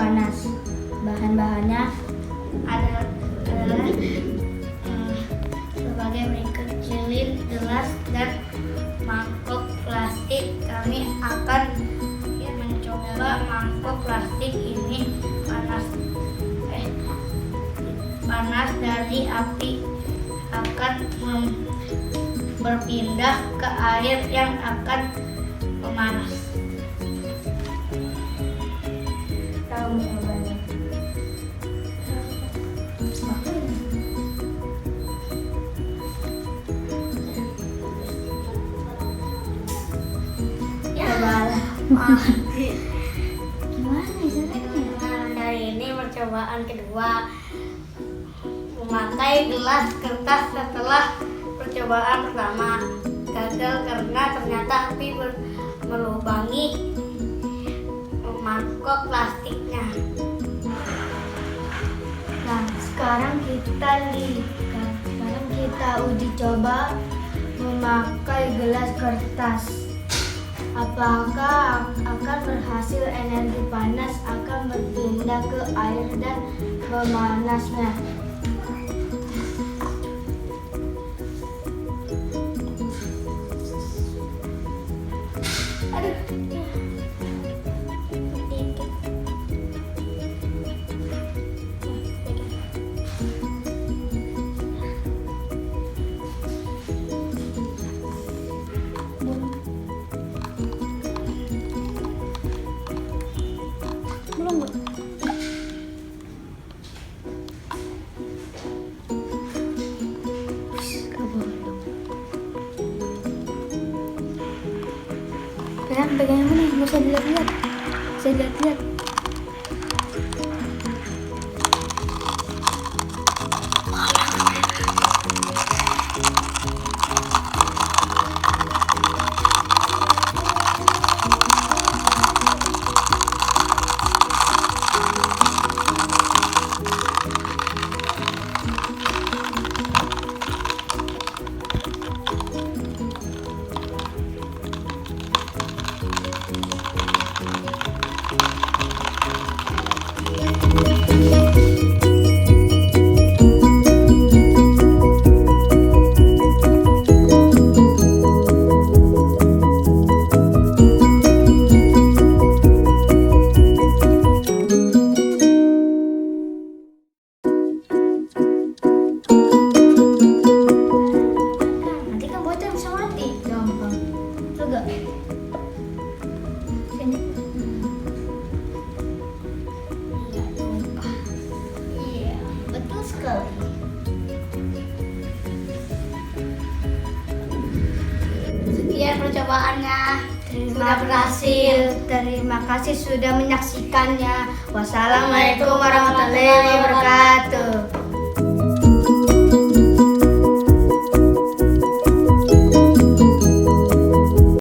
panas. Bahan-bahannya adalah sebagai berikut: lilin, gelas, dan mangkok plastik. Kami akan mencoba mangkok plastik ini panas dari api akan berpindah ke air yang akan memanas. Tahu jawabannya? Gimana caranya? Hari ini percobaan kedua, memakai gelas kertas setelah percobaan pertama. Gagal karena ternyata api melubangi mangkok plastiknya. Nah, sekarang kita uji coba memakai gelas kertas. Apakah akan berhasil? Energi panas akan berpindah ke air dan memanasnya. Pegang yang mana? Nggak usah dilihat-lihat. Saya lihat-lihat. Sekian percobaannya, sudah berhasil. Terima kasih sudah menyaksikannya. Wassalamualaikum warahmatullahi wabarakatuh.